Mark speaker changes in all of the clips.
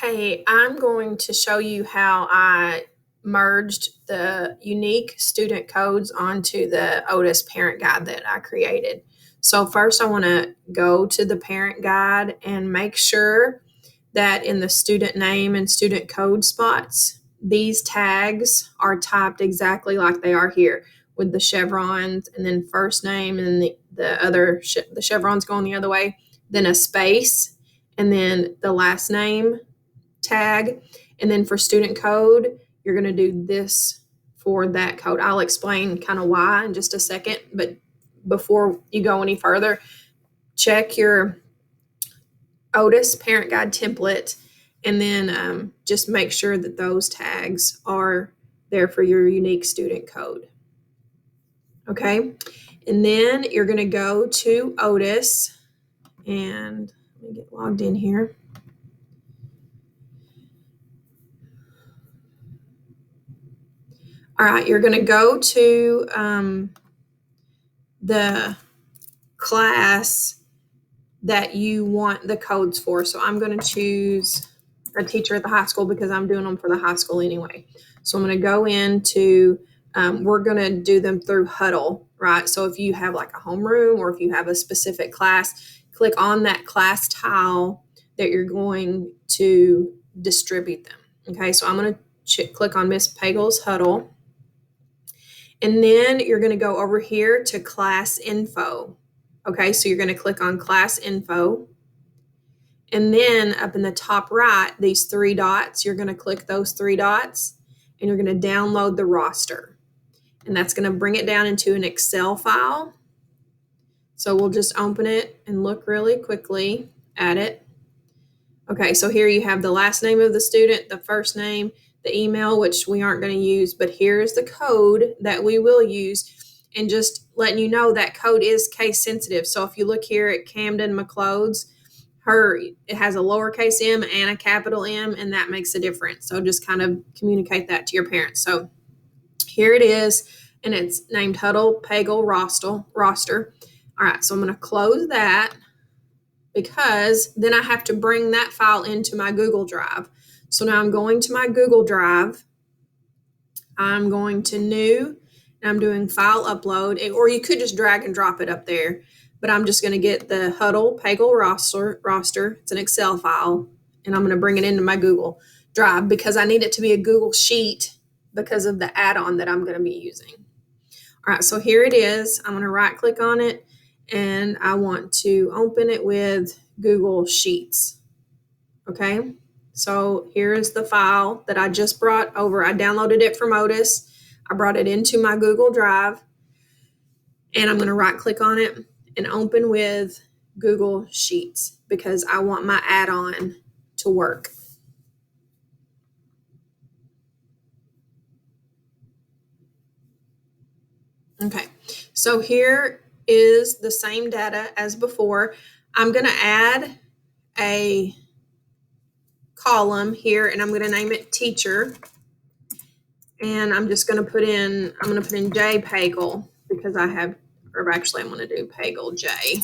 Speaker 1: Hey, I'm going to show you how I merged the unique student codes onto the Otus parent guide that I created. So first I want to go to the parent guide and make sure that in the student name and student code spots, these tags are typed exactly like they are here with the chevrons and then first name and the chevrons going the other way, then a space and then the last name tag. And then for student code, you're going to do this for that code. I'll explain kind of why in just a second. But before you go any further, check your Otus parent guide template and then just make sure that those tags are there for your unique student code. Okay. And then you're going to go to Otus and let me get logged in here. All right, you're going to go to the class that you want the codes for. So I'm going to choose a teacher at the high school because I'm doing them for the high school anyway. So I'm going to go into, we're going to do them through Huddle, right? So if you have like a homeroom or if you have a specific class, click on that class tile that you're going to distribute them. Okay, so I'm going to click on Miss Pagel's Huddle. And then you're going to go over here to class info. Okay, so you're going to click on class info. And then up in the top right, these three dots, you're going to click those three dots and you're going to download the roster. And that's going to bring it down into an Excel file. So we'll just open it and look really quickly at it. Okay, so here you have the last name of the student, the first name, the email, which we aren't going to use, but here's the code that we will use. And just letting you know that code is case sensitive. So if you look here at Camden McLeod's, it has a lowercase m and a capital M, and that makes a difference. So just kind of communicate that to your parents. So here it is, and it's named Huddle Pagel roster. All right, so I'm going to close that because then I have to bring that file into my Google Drive. So now I'm going to my Google Drive. I'm going to new, and I'm doing file upload, or you could just drag and drop it up there. But I'm just going to get the Huddle Pagel roster. It's an Excel file, and I'm going to bring it into my Google Drive because I need it to be a Google Sheet because of the add-on that I'm going to be using. All right, so here it is. I'm going to right-click on it, and I want to open it with Google Sheets. Okay, so here is the file that I just brought over. I downloaded it from Otus. I brought it into my Google Drive, and I'm going to right-click on it and open with Google Sheets because I want my add-on to work. Okay, so here is the same data as before. I'm going to add a column here, and I'm going to name it teacher. And I'm just going to put in, J Pagel because I'm going to do Pagel J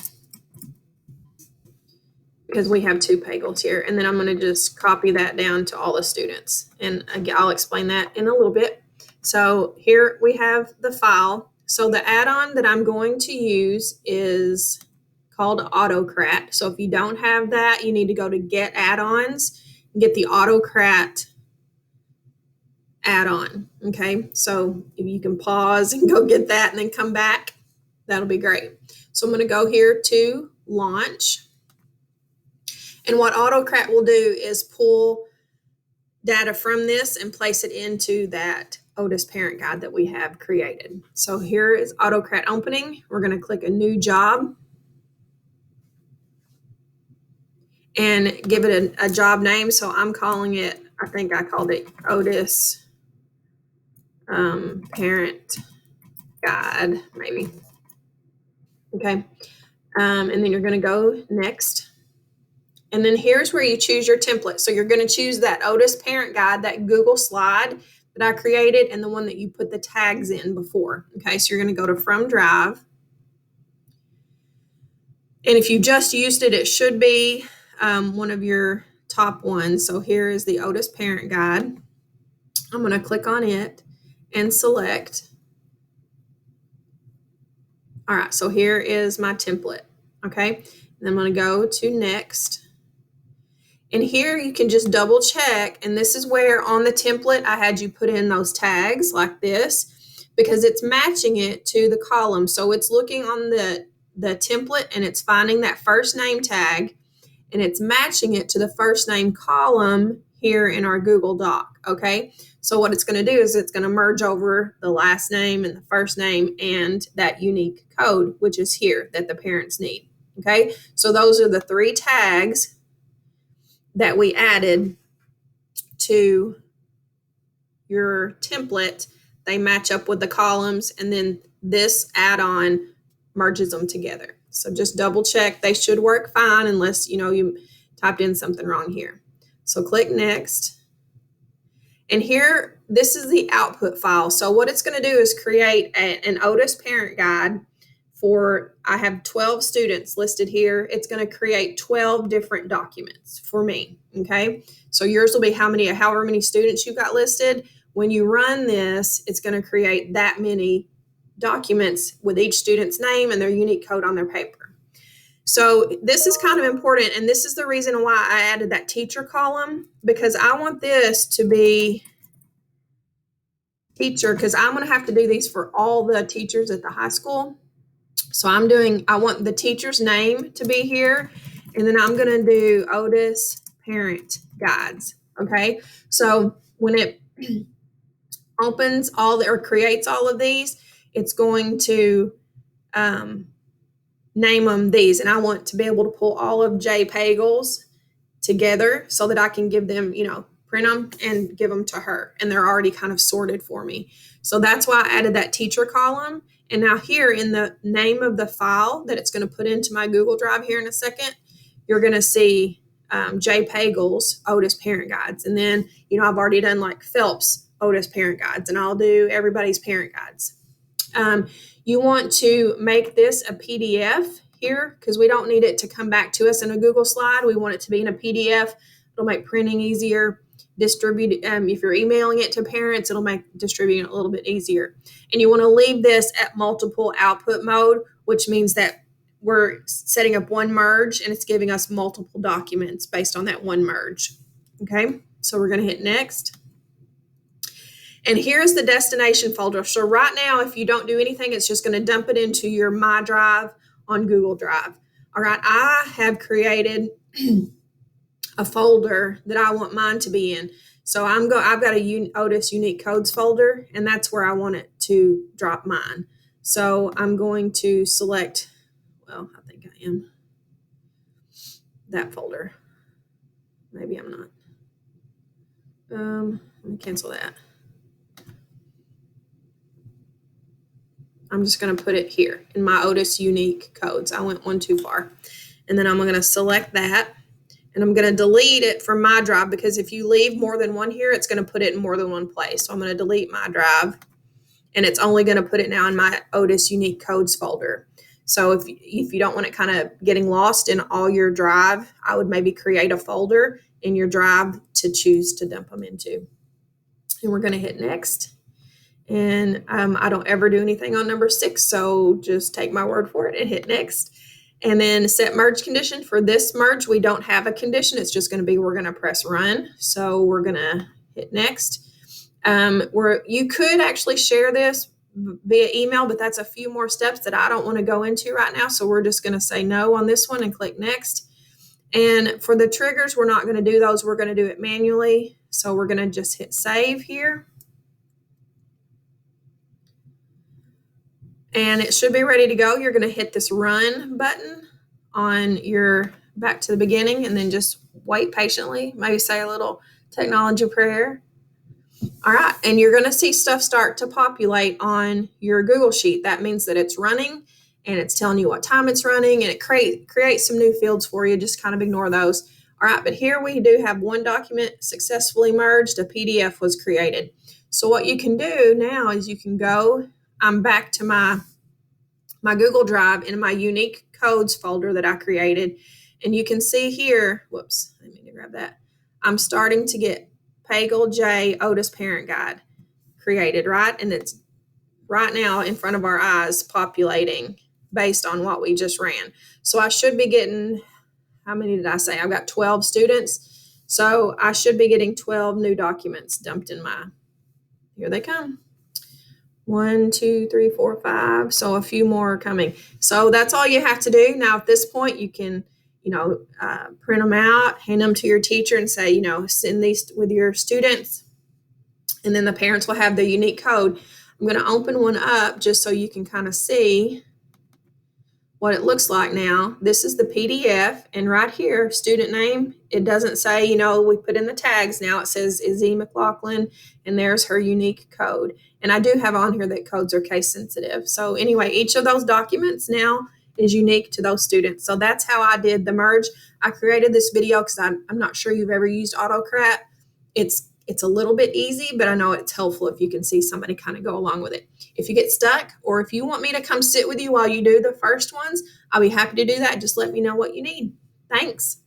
Speaker 1: because we have two Pagels here. And then I'm going to just copy that down to all the students. And again, I'll explain that in a little bit. So here we have the file. So the add-on that I'm going to use is called Autocrat. So if you don't have that, you need to go to Get Add-ons, get the Autocrat add-on. Okay, so if you can pause and go get that and then come back, that'll be great. So I'm going to go here to Launch. And what Autocrat will do is pull data from this and place it into that Otus parent guide that we have created. So here is Autocrat opening. We're going to click a new job and give it a job name. So I'm calling it, I think I called it Otus parent guide, maybe. Okay. And then you're going to go next. And then here's where you choose your template. So you're going to choose that Otus parent guide, that Google slide that I created, and the one that you put the tags in before. Okay, so you're going to go to From Drive. And if you just used it, it should be one of your top one. So here is the Otus Parent Guide. I'm going to click on it and select. All right, so here is my template. Okay, and I'm going to go to next. And here you can just double check. And this is where on the template I had you put in those tags like this, because it's matching it to the column. So it's looking on the template and it's finding that first name tag and it's matching it to the first name column here in our Google Doc. Okay, so what it's going to do is it's going to merge over the last name and the first name and that unique code, which is here that the parents need. Okay, so those are the 3 tags that we added to your template. They match up with the columns, and then this add-on merges them together. So just double check. They should work fine unless you typed in something wrong here. So click next. And here, this is the output file. So what it's going to do is create an Otus parent guide I have 12 students listed here. It's going to create 12 different documents for me. Okay. So yours will be however many students you've got listed. When you run this, it's going to create that many documents with each student's name and their unique code on their paper. So this is kind of important. And this is the reason why I added that teacher column, because I want this to be teacher, because I'm going to have to do these for all the teachers at the high school. So I want the teacher's name to be here, and then I'm going to do Otus Parent Guides. Okay. So when it opens or creates all of these, it's going to name them these. And I want to be able to pull all of J Pagels together so that I can give them, print them and give them to her. And they're already kind of sorted for me. So that's why I added that teacher column. And now here in the name of the file that it's going to put into my Google Drive here in a second, you're going to see J Pagel's Otus Parent Guides. And then, I've already done like Phelps Otus Parent Guides, and I'll do everybody's parent guides. You want to make this a PDF here because we don't need it to come back to us in a Google slide. We want it to be in a PDF. It'll make printing easier. Distribute if you're emailing it to parents, it'll make distributing it a little bit easier. And you want to leave this at multiple output mode, which means that we're setting up one merge and it's giving us multiple documents based on that one merge. Okay, so we're going to hit next. And here's the destination folder. So right now, if you don't do anything, it's just going to dump it into your My Drive on Google Drive. All right, I have created a folder that I want mine to be in. So I've got a Otus Unique Codes folder, and that's where I want it to drop mine. So I'm going to select, I think I am, that folder. Maybe I'm not. Let me cancel that. I'm just going to put it here in my Otus Unique Codes. I went one too far. And then I'm going to select that. And I'm going to delete it from My Drive, because if you leave more than one here, it's going to put it in more than one place. So I'm going to delete My Drive, and it's only going to put it now in my Otus Unique Codes folder. So if you don't want it kind of getting lost in all your drive, I would maybe create a folder in your drive to choose to dump them into. And we're going to hit next. And I don't ever do anything on number 6, so just take my word for it and hit next. And then set merge condition. For this merge, we don't have a condition. It's just going to be, we're going to press run. So we're going to hit next. You could actually share this via email, but that's a few more steps that I don't want to go into right now. So we're just going to say no on this one and click next. And for the triggers, we're not going to do those. We're going to do it manually. So we're going to just hit save here. And it should be ready to go. You're going to hit this run button on your back to the beginning, and then just wait patiently. Maybe say a little technology prayer. All right. And you're going to see stuff start to populate on your Google Sheet. That means that it's running, and it's telling you what time it's running, and it creates some new fields for you. Just kind of ignore those. All right. But here we do have one document successfully merged. A PDF was created. So what you can do now is you can go, I'm back to my Google Drive in my unique codes folder that I created. And you can see here, whoops, I didn't mean to grab that. I'm starting to get Pagel J Otus parent guide created, right? And it's right now in front of our eyes populating based on what we just ran. So I should be getting, how many did I say? I've got 12 students. So I should be getting 12 new documents dumped in my, here they come. 1, 2, 3, 4, 5. So a few more are coming. So that's all you have to do. Now at this point, you can, print them out, hand them to your teacher and say, send these with your students. And then the parents will have their unique code. I'm going to open one up just so you can kind of see what it looks like now. This is the PDF, and right here, student name, it doesn't say, we put in the tags now. It says Izzy McLaughlin, and there's her unique code. And I do have on here that codes are case sensitive. So anyway, each of those documents now is unique to those students. So that's how I did the merge. I created this video because I'm not sure you've ever used AutoCrat. It's a little bit easy, but I know it's helpful if you can see somebody kind of go along with it. If you get stuck, or if you want me to come sit with you while you do the first ones, I'll be happy to do that. Just let me know what you need. Thanks.